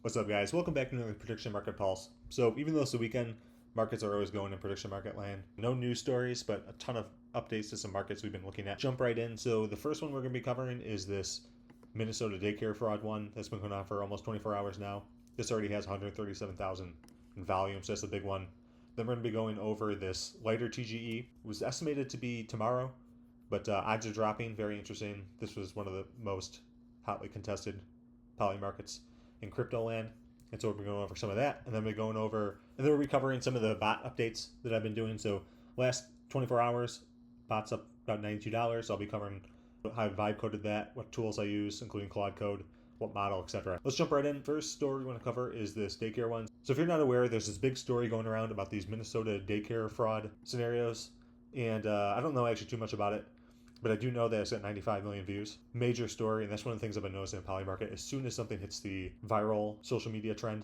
What's up, guys? Welcome back to another Prediction Market Pulse. So, even though it's the weekend, markets are always going in prediction market land. No news stories, but a ton of updates to some markets we've been looking at. Jump right in. So, the first one we're going to be covering is this Minnesota daycare fraud one that's been going on for almost 24 hours now. This already has 137,000 in volume, so that's a big one. Then we're going to be going over this lighter TGE. It was estimated to be tomorrow, but odds are dropping. Very interesting. This was one of the most hotly contested polymarkets in crypto land. And so we're going over some of that, and then we're going over, and then we're covering some of the bot updates that I've been doing. So last 24 hours, bots up about $92. So I'll be covering how I vibe coded that, what tools I use, including Claude Code, what model, etc. Let's jump right in. First story we want to cover is this daycare one. So if you're not aware, there's this big story going around about these Minnesota daycare fraud scenarios, and I don't know actually too much about it. But I do know that it's got 95 million views. Major story, and that's one of the things I've been noticing in Polymarket. As soon as something hits the viral social media trend,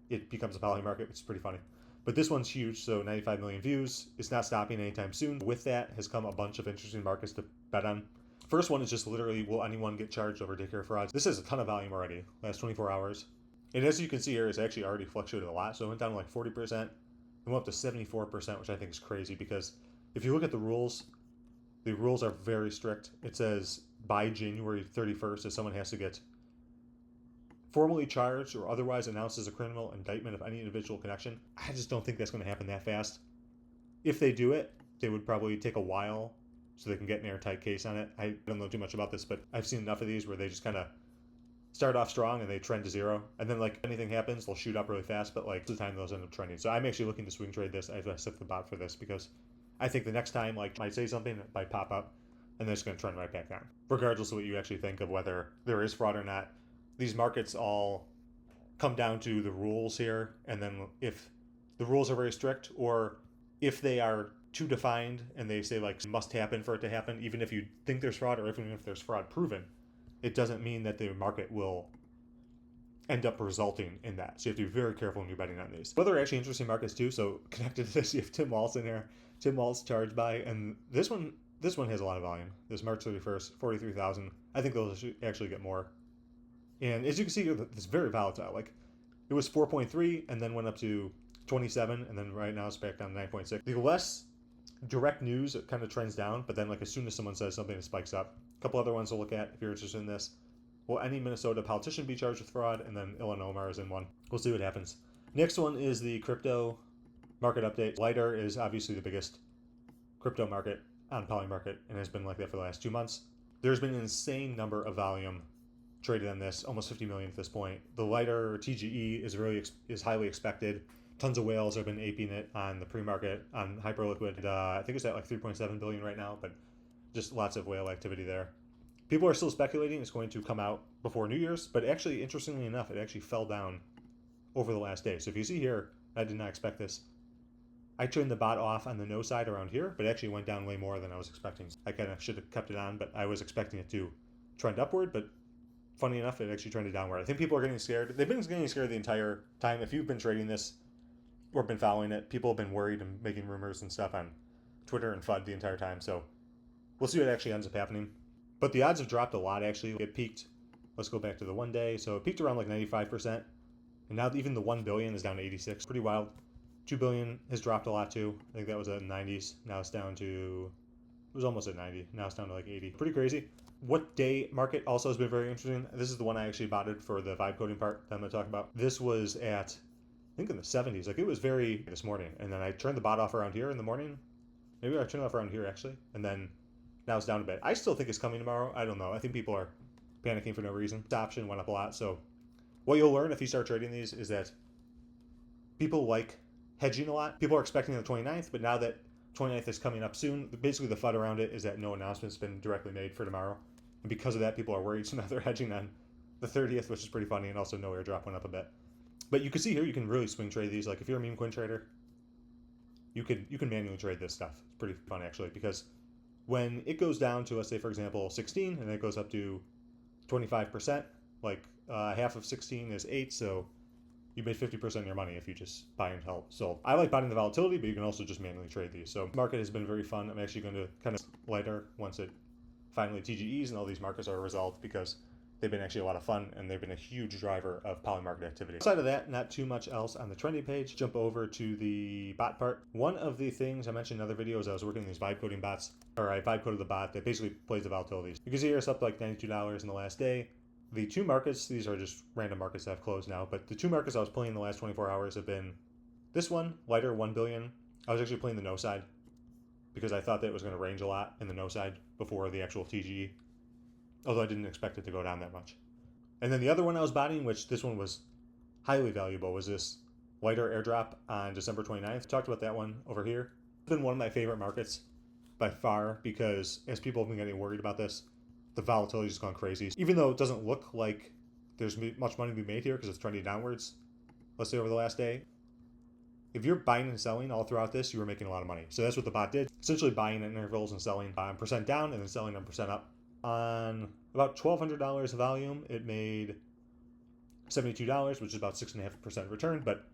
it becomes a Polymarket, which is pretty funny. But this one's huge, so 95 million views. It's not stopping anytime soon. With that has come a bunch of interesting markets to bet on. First one is just literally, will anyone get charged over daycare frauds? This has a ton of volume already, last 24 hours. And as you can see here, it's actually already fluctuated a lot. So it went down to like 40%, and went up to 74%, which I think is crazy because if you look at the rules are very strict. It says by January 31st, if someone has to get formally charged or otherwise announced as a criminal indictment of any individual connection. I just don't think that's going to happen that fast. If they do it, they would probably take a while so they can get an airtight case on it. I don't know too much about this, but I've seen enough of these where they just kind of start off strong and they trend to zero. And then like anything happens, they'll shoot up really fast, but like the time those end up trending. So I'm actually looking to swing trade this. I set the bot for this because I think the next time, like, might say something, it might pop up, and then it's going to trend right back down. Regardless of what you actually think of whether there is fraud or not, these markets all come down to the rules here, and then if the rules are very strict, or if they are too defined, and they say, like, must happen for it to happen, even if you think there's fraud, or even if there's fraud proven, it doesn't mean that the market will end up resulting in that. So you have to be very careful when you're betting on these. Other actually interesting markets too. So connected to this, you have Tim Waltz in here. Tim Waltz charged by, and this one has a lot of volume. This March 31st, 43,000. I think they'll actually get more. And as you can see, it's very volatile. Like it was 4.3 and then went up to 27, and then right now it's back down to 9.6. The less direct news, it kind of trends down, but then like as soon as someone says something, it spikes up. A couple other ones to look at if you're interested in this. Will any Minnesota politician be charged with fraud? And then Illinois Omar is in one. We'll see what happens. Next one is the crypto market update. Lighter is obviously the biggest crypto market on Polymarket and has been like that for the last 2 months. There's been an insane number of volume traded on this, almost 50 million at this point. The lighter TGE is highly expected. Tons of whales have been aping it on the pre-market on Hyperliquid. I think it's at like 3.7 billion right now, but just lots of whale activity there. People are still speculating it's going to come out before New Year's, but actually, interestingly enough, it actually fell down over the last day. So if you see here, I did not expect this. I turned the bot off on the no side around here, but it actually went down way more than I was expecting. I kind of should have kept it on, but I was expecting it to trend upward, but funny enough, it actually trended downward. I think people are getting scared. They've been getting scared the entire time. If you've been trading this or been following it, people have been worried and making rumors and stuff on Twitter and FUD the entire time. So we'll see what actually ends up happening. But the odds have dropped a lot, actually. It peaked, let's go back to the 1 day. So it peaked around like 95%. And now even the 1 billion is down to 86. Pretty wild. 2 billion has dropped a lot too. I think that was at 90s. Now it's down to, it was almost at 90. Now it's down to like 80. Pretty crazy. What day market also has been very interesting. This is the one I actually botted for the vibe coding part that I'm going to talk about. This was at, I think in the 70s. Like it was very this morning. And then I turned the bot off around here in the morning. Maybe I turned it off around here actually. And then now it's down a bit. I still think it's coming tomorrow. I don't know. I think people are panicking for no reason. The option went up a lot. So what you'll learn if you start trading these is that people like hedging a lot. People are expecting the 29th, but now that 29th is coming up soon, basically the FUD around it is that no announcement's been directly made for tomorrow. And because of that, people are worried. So now they're hedging on the 30th, which is pretty funny. And also no airdrop went up a bit. But you can see here, you can really swing trade these. Like if you're a meme coin trader, you can manually trade this stuff. It's pretty fun actually, because when it goes down to, let's say, for example, 16, and it goes up to 25%, like half of 16 is 8, so you made 50% of your money if you just buy and hold. So I like buying the volatility, but you can also just manually trade these. So market has been very fun. I'm actually going to kind of lighter once it finally TGEs and all these markets are resolved, because they've been actually a lot of fun, and they've been a huge driver of Polymarket activity. Outside of that, not too much else on the trendy page. Jump over to the bot part. One of the things I mentioned in other videos, I was working on these vibe coding bots, or I vibe coded the bot that basically plays the volatilities. You can see here it's up to like $92 in the last day. The two markets, these are just random markets that have closed now, but the two markets I was playing in the last 24 hours have been this one, lighter, 1 billion. I was actually playing the no side because I thought that it was going to range a lot in the no side before the actual TGE, although I didn't expect it to go down that much. And then the other one I was botting, which this one was highly valuable, was this lighter airdrop on December 29th. Talked about that one over here. It's been one of my favorite markets by far because as people have been getting worried about this, the volatility has gone crazy. Even though it doesn't look like there's much money to be made here because it's trending downwards, let's say over the last day, if you're buying and selling all throughout this, you were making a lot of money. So that's what the bot did. Essentially buying at intervals and selling % down and then selling on % up. On about $1,200 of volume, it made $72, which is about 6.5% return. But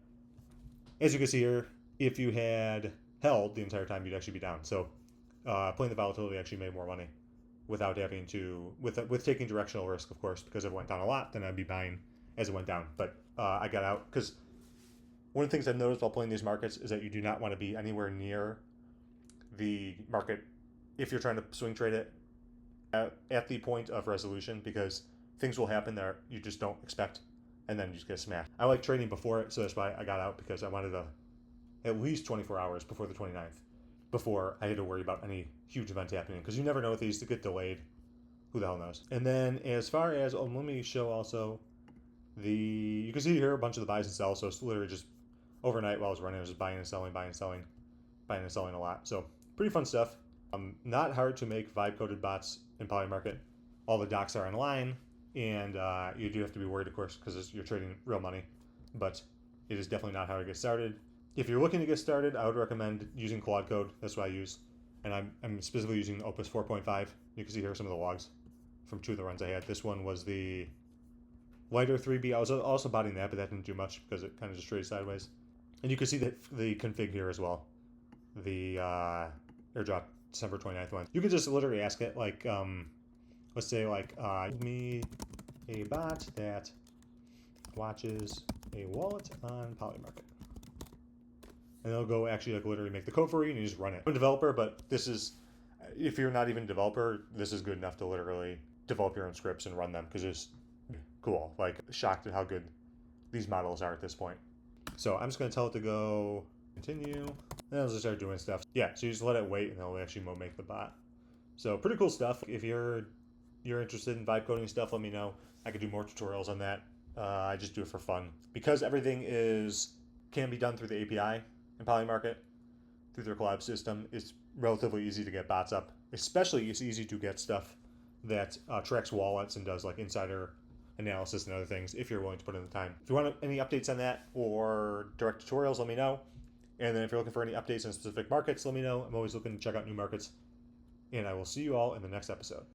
as you can see here, if you had held the entire time, you'd actually be down. So playing the volatility actually made more money without having to, with taking directional risk, of course, because if it went down a lot, then I'd be buying as it went down. But I got out because one of the things I've noticed while playing these markets is that you do not want to be anywhere near the market if you're trying to swing trade it at the point of resolution, because things will happen that you just don't expect, and then you just get smashed. I like trading before it, so that's why I got out, because I wanted to at least 24 hours before the 29th, before I had to worry about any huge event happening, because you never know if these get delayed. Who the hell knows? And then as far as, let me show also you can see here a bunch of the buys and sells, so it's literally just overnight while I was running, I was just buying and selling, buying and selling, buying and selling a lot. So pretty fun stuff. Not hard to make vibe coded bots in Polymarket. All the docs are online, and you do have to be worried, of course, because you're trading real money, but it is definitely not hard to get started. If you're looking to get started, I would recommend using Claude Code. That's what I use, and I'm specifically using Opus 4.5. You can see here some of the logs from two of the runs I had. This one was the lighter 3B. I was also botting that, but that didn't do much because it kind of just traded sideways. And you can see the config here as well. The airdrop December 29th one. You can just literally ask it like, let's say like, give me a bot that watches a wallet on Polymarket. And they'll go actually like literally make the code for you and you just run it. I'm a developer, but this is, if you're not even a developer, this is good enough to literally develop your own scripts and run them, because it's cool. Like, shocked at how good these models are at this point. So I'm just going to tell it to go continue, and I'll just start doing stuff. Yeah, so you just let it wait, and it'll actually make the bot. So pretty cool stuff. If you're interested in vibe coding stuff, let me know. I could do more tutorials on that. I just do it for fun. Because everything can be done through the API in Polymarket, through their collab system, it's relatively easy to get bots up. Especially, it's easy to get stuff that tracks wallets and does like insider analysis and other things if you're willing to put in the time. If you want any updates on that or direct tutorials, let me know. And then if you're looking for any updates on specific markets, let me know. I'm always looking to check out new markets. And I will see you all in the next episode.